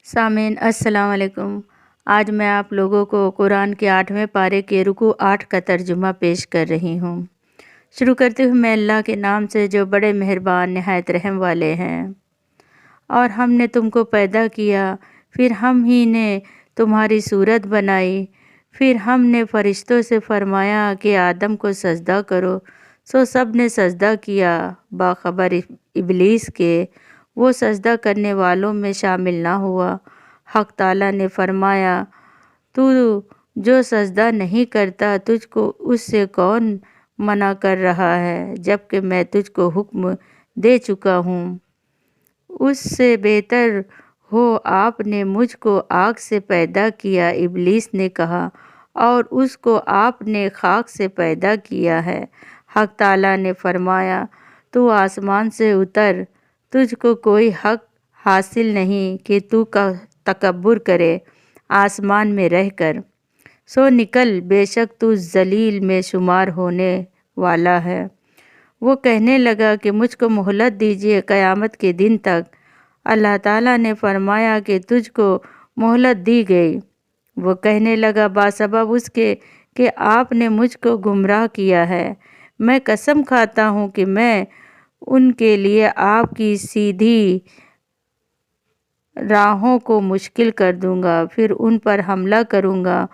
سامعین السلام علیکم۔ آج میں آپ لوگوں کو قرآن کے 8ویں پارے کے رکوع 8 کا ترجمہ پیش کر رہی ہوں۔ شروع کرتے ہوئے میں اللہ کے نام سے جو بڑے مہربان نہایت رحم والے ہیں۔ اور ہم نے تم کو پیدا کیا، پھر ہم ہی نے تمہاری صورت بنائی، پھر ہم نے فرشتوں سے فرمایا کہ آدم کو سجدہ کرو، سو سب نے سجدہ کیا باخبر ابلیس کے وہ سجدہ کرنے والوں میں شامل نہ ہوا۔ حق تعالیٰ نے فرمایا تو جو سجدہ نہیں کرتا تجھ کو اس سے کون منع کر رہا ہے جبکہ میں تجھ کو حکم دے چکا ہوں۔ اس سے بہتر ہو آپ نے مجھ کو آگ سے پیدا کیا، ابلیس نے کہا، اور اس کو آپ نے خاک سے پیدا کیا ہے۔ حق تعالیٰ نے فرمایا تو آسمان سے اتر، تجھ کو کوئی حق حاصل نہیں کہ تو کا تکبر کرے آسمان میں رہ کر، سو نکل، بے شک تو ذلیل میں شمار ہونے والا ہے۔ وہ کہنے لگا کہ مجھ کو مہلت دیجیے قیامت کے دن تک۔ اللہ تعالیٰ نے فرمایا کہ تجھ کو مہلت دی گئی۔ وہ کہنے لگا باسبب اس کے کہ آپ نے مجھ کو گمراہ کیا ہے، میں قسم کھاتا ہوں کہ میں ان کے لیے آپ کی سیدھی راہوں کو مشکل کر دوں گا، پھر ان پر حملہ کروں گا،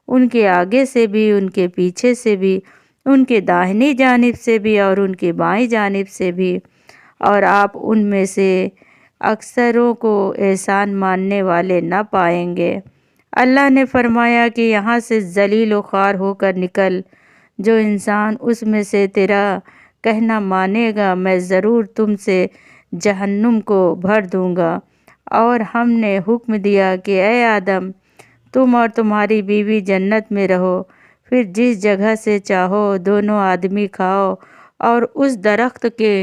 ان کے آگے سے بھی، ان کے پیچھے سے بھی، ان کے داہنی جانب سے بھی اور ان کے بائیں جانب سے بھی، اور آپ ان میں سے اکثروں کو احسان ماننے والے نہ پائیں گے۔ اللہ نے فرمایا کہ یہاں سے ذلیل و خوار ہو کر نکل، جو انسان اس میں سے تیرا کہنا مانے گا میں ضرور تم سے جہنم کو بھر دوں گا۔ اور ہم نے حکم دیا کہ اے آدم تم اور تمہاری بیوی جنت میں رہو، پھر جس جگہ سے چاہو دونوں آدمی کھاؤ، اور اس درخت کے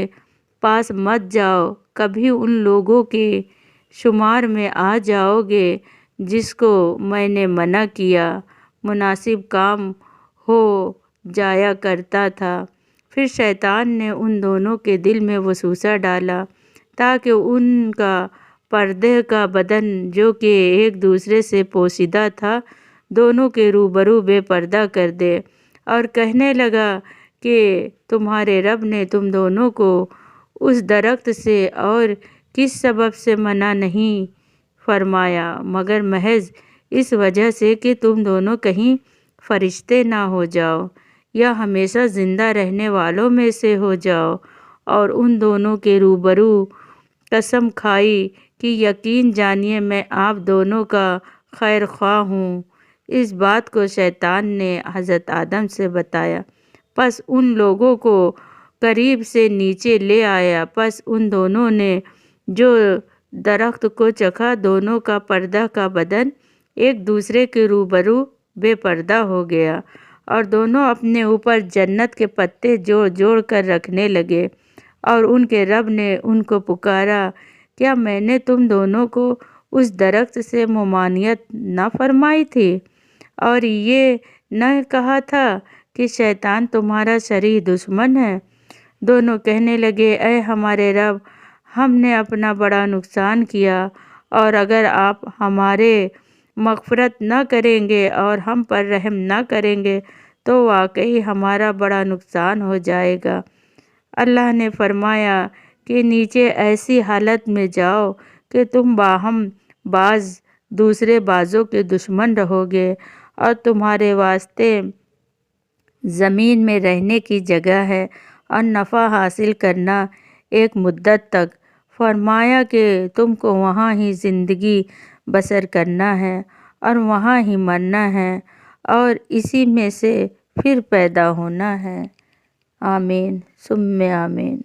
پاس مت جاؤ، کبھی ان لوگوں کے شمار میں آ جاؤ گے جس کو میں نے منع کیا۔ مناسب کام ہو جایا کرتا تھا۔ پھر شیطان نے ان دونوں کے دل میں وسوسہ ڈالا تاکہ ان کا پردے کا بدن جو کہ ایک دوسرے سے پوشیدہ تھا دونوں کے روبرو بے پردہ کر دے، اور کہنے لگا کہ تمہارے رب نے تم دونوں کو اس درخت سے اور کس سبب سے منع نہیں فرمایا مگر محض اس وجہ سے کہ تم دونوں کہیں فرشتے نہ ہو جاؤ یا ہمیشہ زندہ رہنے والوں میں سے ہو جاؤ۔ اور ان دونوں کے روبرو قسم کھائی کہ یقین جانیے میں آپ دونوں کا خیر خواہ ہوں۔ اس بات کو شیطان نے حضرت آدم سے بتایا، پس ان لوگوں کو قریب سے نیچے لے آیا، پس ان دونوں نے جو درخت کو چکھا دونوں کا پردہ کا بدن ایک دوسرے کے روبرو بے پردہ ہو گیا، اور دونوں اپنے اوپر جنت کے پتے جوڑ جوڑ کر رکھنے لگے۔ اور ان کے رب نے ان کو پکارا کیا میں نے تم دونوں کو اس درخت سے ممانعت نہ فرمائی تھی، اور یہ نہ کہا تھا کہ شیطان تمہارا شرعی دشمن ہے؟ دونوں کہنے لگے اے ہمارے رب، ہم نے اپنا بڑا نقصان کیا، اور اگر آپ ہمارے مغفرت نہ کریں گے اور ہم پر رحم نہ کریں گے تو واقعی ہمارا بڑا نقصان ہو جائے گا۔ اللہ نے فرمایا کہ نیچے ایسی حالت میں جاؤ کہ تم باہم بعض دوسرے بعضوں کے دشمن رہو گے، اور تمہارے واسطے زمین میں رہنے کی جگہ ہے اور نفع حاصل کرنا ایک مدت تک۔ فرمایا کہ تم کو وہاں ہی زندگی بسر کرنا ہے اور وہاں ہی مرنا ہے اور اسی میں سے پھر پیدا ہونا ہے۔ آمین ثم آمین۔